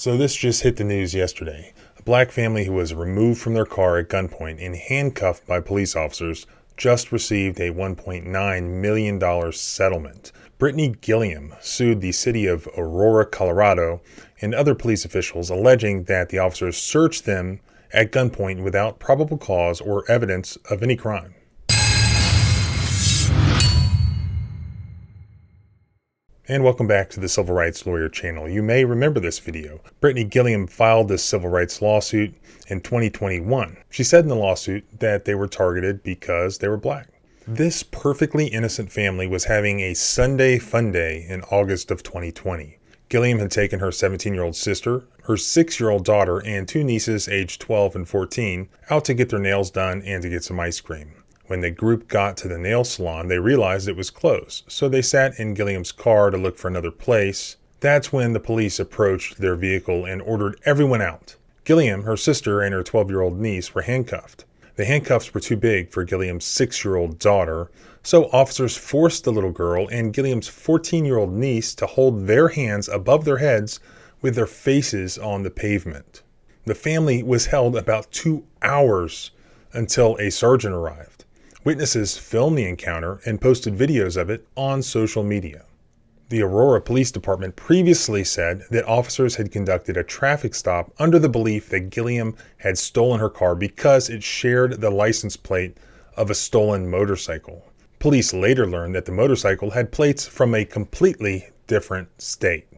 So this just hit the news yesterday. A black family who was removed from their car at gunpoint and handcuffed by police officers just received a $1.9 million settlement. Brittany Gilliam sued the city of Aurora, Colorado, and other police officials alleging that the officers searched them at gunpoint without probable cause or evidence of any crime. And welcome back to the Civil Rights Lawyer channel. You may remember this video. Brittany Gilliam filed this civil rights lawsuit in 2021. She said in the lawsuit that they were targeted because they were black. This perfectly innocent family was having a Sunday fun day in August of 2020. Gilliam had taken her 17-year-old sister, her 6-year-old daughter, and 2 nieces aged 12 and 14 out to get their nails done and to get some ice cream. When the group got to the nail salon, they realized it was closed, so they sat in Gilliam's car to look for another place. That's when the police approached their vehicle and ordered everyone out. Gilliam, her sister, and her 12-year-old niece were handcuffed. The handcuffs were too big for Gilliam's 6-year-old daughter, so officers forced the little girl and Gilliam's 14-year-old niece to hold their hands above their heads with their faces on the pavement. The family was held about 2 hours until a sergeant arrived. Witnesses filmed the encounter and posted videos of it on social media. The Aurora Police Department previously said that officers had conducted a traffic stop under the belief that Gilliam had stolen her car because it shared the license plate of a stolen motorcycle. Police later learned that the motorcycle had plates from a completely different state.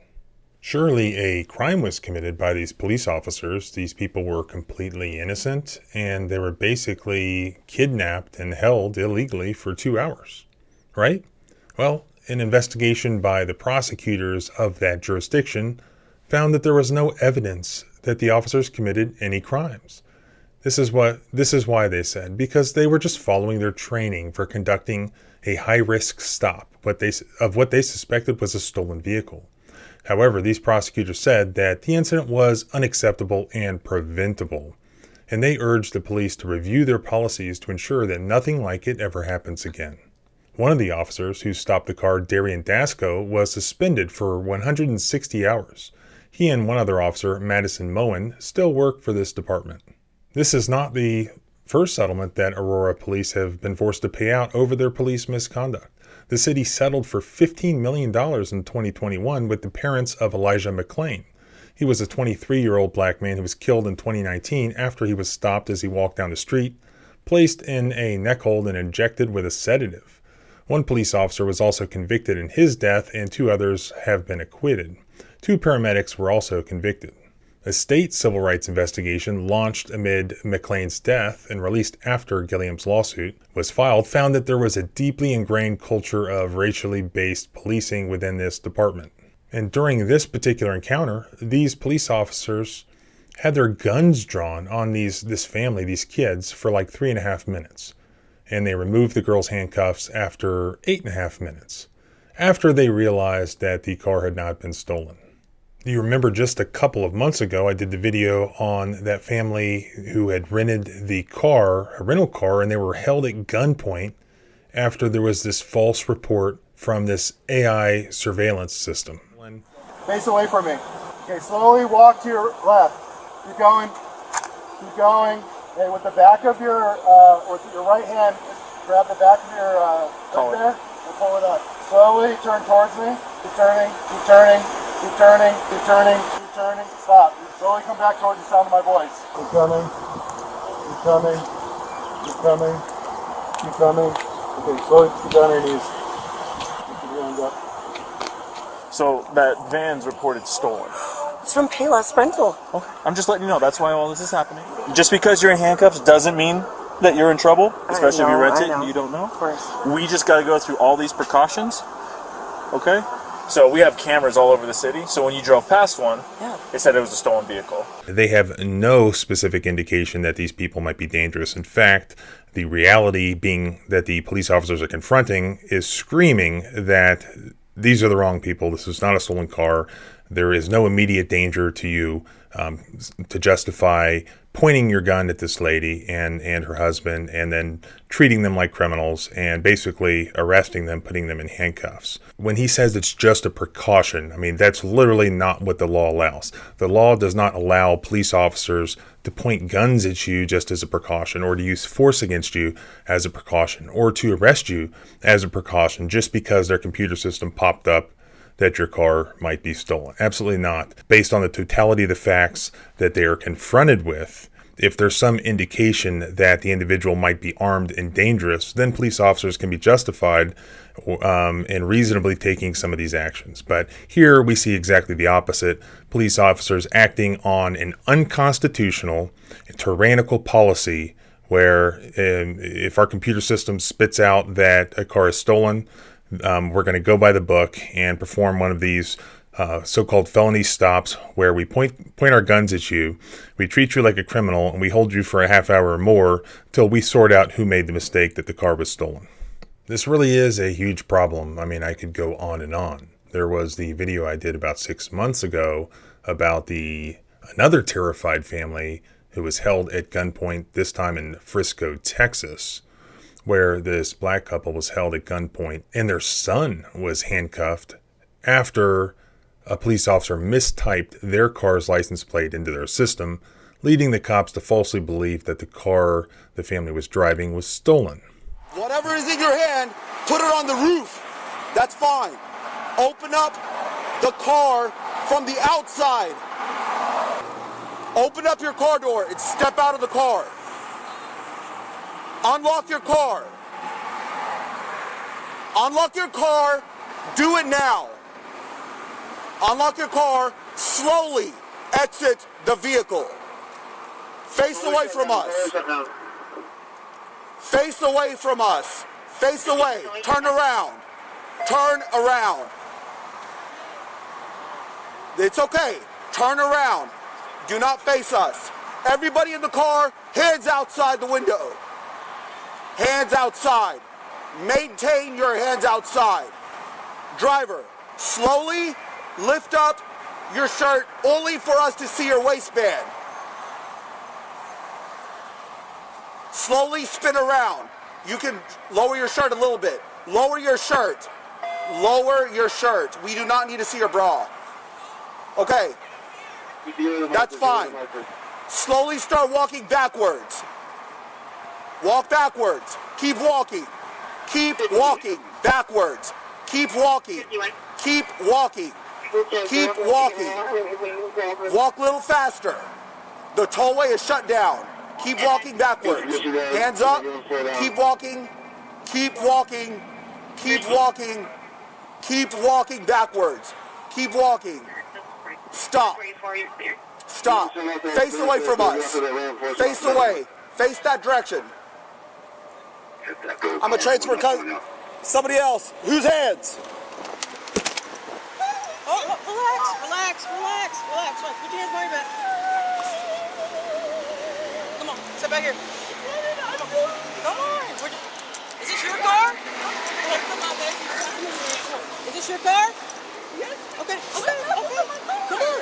Surely a crime was committed by these police officers. These people were completely innocent and they were basically kidnapped and held illegally for 2 hours, right? Well, an investigation by the prosecutors of that jurisdiction found that there was no evidence that the officers committed any crimes. This is why they said, because they were just following their training for conducting a high-risk stop of what they suspected was a stolen vehicle. However, these prosecutors said that the incident was unacceptable and preventable, and they urged the police to review their policies to ensure that nothing like it ever happens again. One of the officers who stopped the car, Darian Dasco, was suspended for 160 hours. He and one other officer, Madison Moen, still work for this department. This is not the first settlement that Aurora police have been forced to pay out over their police misconduct. The city settled for $15 million in 2021 with the parents of Elijah McClain. He was a 23-year-old black man who was killed in 2019 after he was stopped as he walked down the street, placed in a neck hold, and injected with a sedative. One police officer was also convicted in his death, and 2 others have been acquitted. 2 paramedics were also convicted. A state civil rights investigation launched amid McClain's death and released after Gilliam's lawsuit was filed found that there was a deeply ingrained culture of racially based policing within this department. And during this particular encounter, these police officers had their guns drawn on this family, these kids, for like 3.5 minutes. And they removed the girl's handcuffs after 8.5 minutes, after they realized that the car had not been stolen. Do you remember just a couple of months ago, I did the video on that family who had rented the car, a rental car, and they were held at gunpoint after there was this false report from this AI surveillance system. Face away from me. Okay, slowly walk to your left. Keep going. Keep going. Okay, with the back of with your right hand, grab the back of your right there and pull it up. Slowly turn towards me. Keep turning. Keep turning. Keep turning, keep turning, keep turning, stop. Slowly come back towards the sound of my voice. Keep coming, keep coming, keep coming, keep coming. Okay, slowly keep down your knees. Keep your hands up. So that van's reported stolen. It's from Payless Rental. Okay, I'm just letting you know that's why all this is happening. Just because you're in handcuffs doesn't mean that you're in trouble, especially if you rent it and you don't know. Of course. We just got to go through all these precautions, okay? So we have cameras all over the city. So when you drove past one, They said it was a stolen vehicle. They have no specific indication that these people might be dangerous. In fact, the reality being that the police officers are confronting is screaming that these are the wrong people. This is not a stolen car. There is no immediate danger to you to justify pointing your gun at this lady and her husband, and then treating them like criminals and basically arresting them, putting them in handcuffs. When he says it's just a precaution, I mean, that's literally not what the law allows. The law does not allow police officers to point guns at you just as a precaution, or to use force against you as a precaution, or to arrest you as a precaution just because their computer system popped up that your car might be stolen. Absolutely not. Based on the totality of the facts that they are confronted with, if there's some indication that the individual might be armed and dangerous, then police officers can be justified in reasonably taking some of these actions. But here we see exactly the opposite. Police officers acting on an unconstitutional, tyrannical policy where if our computer system spits out that a car is stolen, we're going to go by the book and perform one of these so-called felony stops where we point our guns at you, we treat you like a criminal, and we hold you for a half hour or more till we sort out who made the mistake that the car was stolen. This really is a huge problem. I mean, I could go on and on. There was the video I did about 6 months ago about another terrified family who was held at gunpoint, this time in Frisco, Texas, where this black couple was held at gunpoint and their son was handcuffed after a police officer mistyped their car's license plate into their system, leading the cops to falsely believe that the car the family was driving was stolen. Whatever is in your hand, put it on the roof. That's fine. Open up the car from the outside. Open up your car door and step out of the car. Unlock your car. Unlock your car. Do it now. Unlock your car. Slowly exit the vehicle. Face away from us. Face away from us. Face away. Turn around. Turn around. It's okay. Turn around. Do not face us. Everybody in the car, hands outside the window. Hands outside. Maintain your hands outside. Driver, slowly lift up your shirt only for us to see your waistband. Slowly spin around. You can lower your shirt a little bit. Lower your shirt. Lower your shirt. We do not need to see your bra. Okay. That's fine. Slowly start walking backwards. Walk backwards. Keep walking. Keep walking backwards. Keep walking. Keep walking. Keep walking. Walk a little faster. The tollway is shut down. Keep walking backwards. Hands up. Keep walking. Keep walking. Keep walking. Keep walking backwards. Keep walking. Stop. Stop. Face away from us. Face away. Face that direction. I'm a transfer cousin. Somebody else. Whose hands? Oh, relax. Put your hands behind your back. Come on, sit back here. Come on. Is this your car? Is this your car? Yes. Okay. Come on.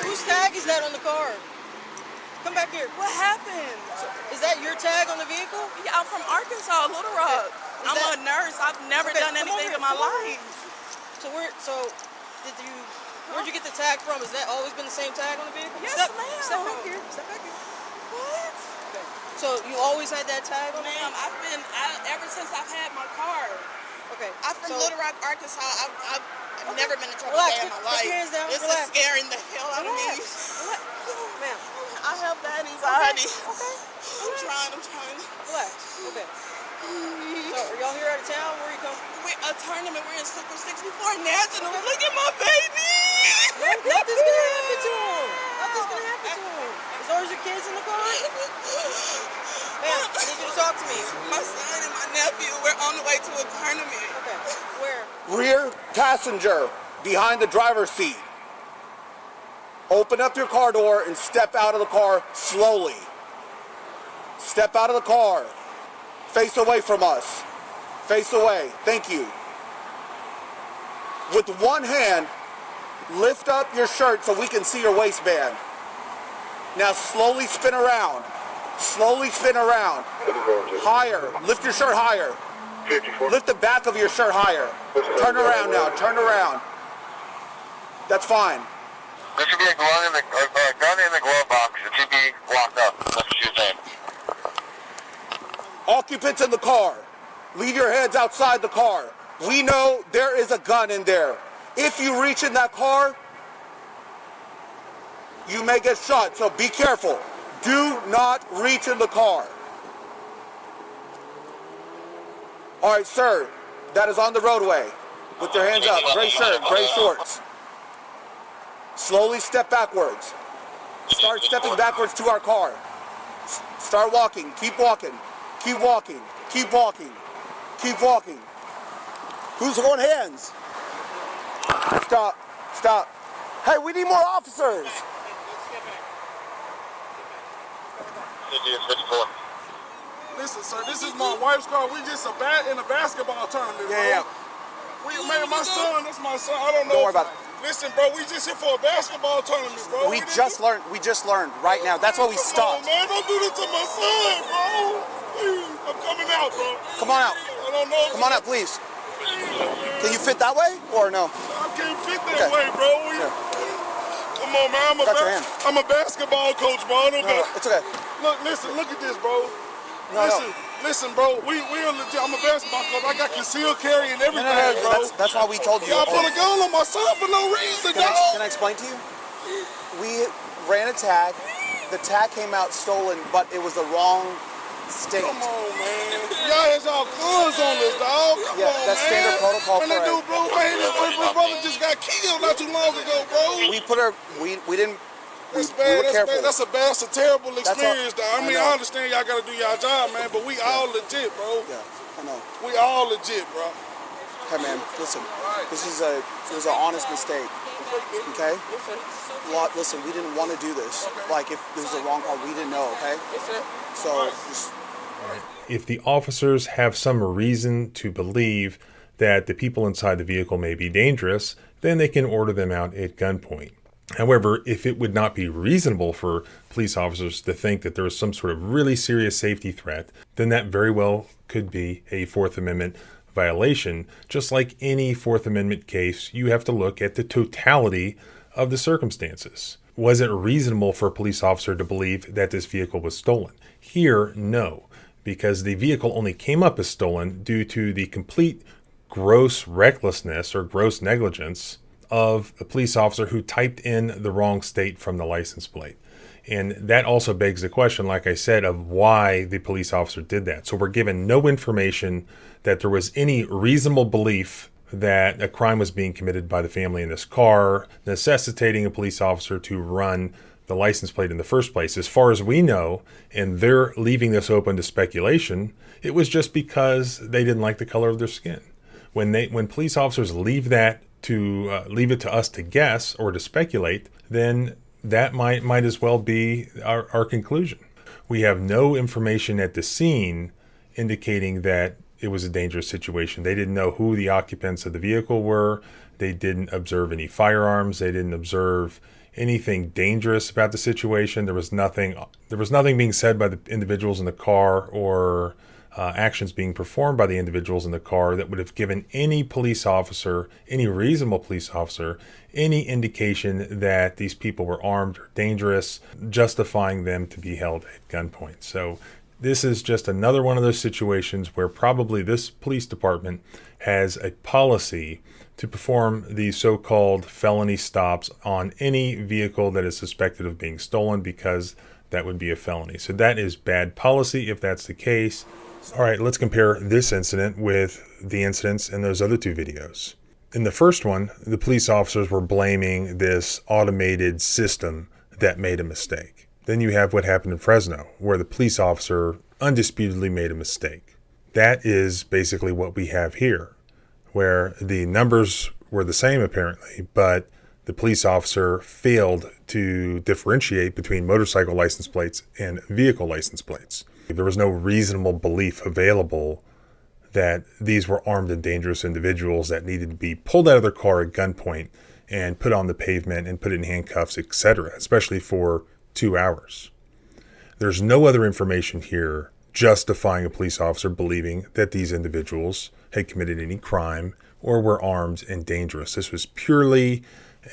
Whose tag is that on the car? Come back here. What happened? Is that your tag on the vehicle? Yeah, I'm from Arkansas, Little Rock. Okay. I'm a nurse. I've never done anything in my life. So where'd you get the tag from? Has that always been the same tag on the vehicle? Yes, Step ma'am. back here. Step back here. What? Okay. So you always had that tag on the Ma'am, vehicle? ever since I've had my car. Okay. I'm from Little Rock, Arkansas. I've never been in trouble Relax. day in my Put life. your hands down. This Relax. is scaring the hell out of me. Relax. Ma'am. I have that anxiety. Okay. I'm trying. Relax. Okay. So are y'all here out of town? Where are you coming? We're a tournament. We're in Super 64 National. Look at my baby. Nothing's gonna happen to him. Nothing's gonna happen to him. As long as your kids in the car. Ma'am, I need you to talk to me. My son and my nephew, we're on the way to a tournament. Okay. Where? Rear passenger behind the driver's seat. Open up your car door and step out of the car slowly. Step out of the car. Face away from us. Face away. Thank you. With one hand, lift up your shirt so we can see your waistband. Now slowly spin around. Slowly spin around. Higher. Lift your shirt higher. 54. Lift the back of your shirt higher. Turn around now. Turn around. That's fine. There should be a gun in the glove box. It should be locked up. That's what you're saying. Occupants in the car, leave your heads outside the car. We know there is a gun in there. If you reach in that car, you may get shot, so be careful. Do not reach in the car. All right, sir, that is on the roadway. With your hands up, gray shirt, gray shorts. Slowly step backwards. Start stepping backwards to our car. Start walking, keep walking. Keep walking. Keep walking. Keep walking. Who's going hands? Stop. Stop. Hey, we need more officers. Listen, sir, this is my wife's car. We just in a basketball tournament, bro. Yeah. Man, my son, that's my son. I don't know. Don't worry about it. Listen, bro, we just here for a basketball tournament, bro. We just learned right now. That's why we stopped. Come on, man, don't do this to my son, bro. Please, I'm coming out, bro. Come on out. I don't know. Come on out, please. Can you fit that way or no? I can't fit that way, bro. Come on, man. I'm a basketball coach, bro. It's okay. Look at this, bro. Listen, bro. We are legit. I'm a basketball coach. I got concealed carry and everything, bro. That's why we told you. Y'all put a gun on my son for no reason, Can I explain to you? We ran a tag. The tag came out stolen, but it was the wrong state. Come on, man. Y'all has y'all guns on this, dog. Come on, that's man. standard protocol And for that dude, bro, my brother just got killed not too long ago, bro. We put our, we didn't, That's we bad. were careful. That's a terrible experience, dog. I mean, know. I understand y'all got to do y'all job, man, but we all legit, bro. Yeah, I know. We all legit, bro. Hey, man, listen. This is it was an honest mistake. Okay? Listen, we didn't want to do this. Like, if this was a wrong call, we didn't know, okay? So, just... If the officers have some reason to believe that the people inside the vehicle may be dangerous, then they can order them out at gunpoint. However, if it would not be reasonable for police officers to think that there is some sort of really serious safety threat, then that very well could be a Fourth Amendment violation. Just like any Fourth Amendment case, you have to look at the totality of the circumstances. Was it reasonable for a police officer to believe that this vehicle was stolen? Here, no, because the vehicle only came up as stolen due to the complete gross recklessness or gross negligence of a police officer who typed in the wrong state from the license plate. And that also begs the question, like I said, of why the police officer did that. So we're given no information that there was any reasonable belief that a crime was being committed by the family in this car, necessitating a police officer to run the license plate in the first place. As far as we know, and they're leaving this open to speculation, it was just because they didn't like the color of their skin. When police officers leave it to us to guess or to speculate, then that might as well be our conclusion. We have no information at the scene indicating that it was a dangerous situation. They didn't know who the occupants of the vehicle were. They didn't observe any firearms. They didn't observe anything dangerous about the situation. There was nothing being said by the individuals in the car or actions being performed by the individuals in the car that would have given any police officer, any reasonable police officer, any indication that these people were armed or dangerous, justifying them to be held at gunpoint. So this is just another one of those situations where probably this police department has a policy to perform these so-called felony stops on any vehicle that is suspected of being stolen, because that would be a felony. So that is bad policy if that's the case. All right, let's compare this incident with the incidents in those other two videos. In the first one, the police officers were blaming this automated system that made a mistake. Then you have what happened in Fresno, where the police officer undisputedly made a mistake. That is basically what we have here, where the numbers were the same apparently, but the police officer failed to differentiate between motorcycle license plates and vehicle license plates. There was no reasonable belief available that these were armed and dangerous individuals that needed to be pulled out of their car at gunpoint and put on the pavement and put in handcuffs, etc., especially for 2 hours. There's no other information here justifying a police officer believing that these individuals had committed any crime or were armed and dangerous. This was purely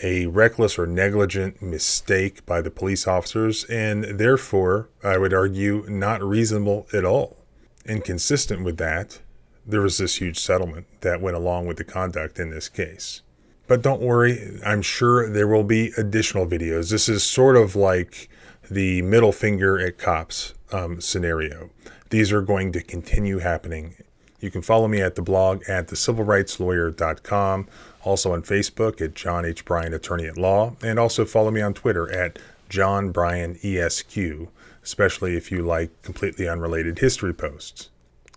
a reckless or negligent mistake by the police officers, and therefore, I would argue, not reasonable at all. And consistent with that, there was this huge settlement that went along with the conduct in this case. But don't worry, I'm sure there will be additional videos. This is sort of like the middle finger at cops scenario. These are going to continue happening. You can follow me at the blog at thecivilrightslawyer.com, also on Facebook at John H. Bryan, Attorney at Law, and also follow me on Twitter at John Bryan ESQ, especially if you like completely unrelated history posts.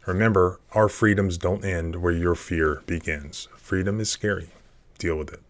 Remember, our freedoms don't end where your fear begins. Freedom is scary. Deal with it.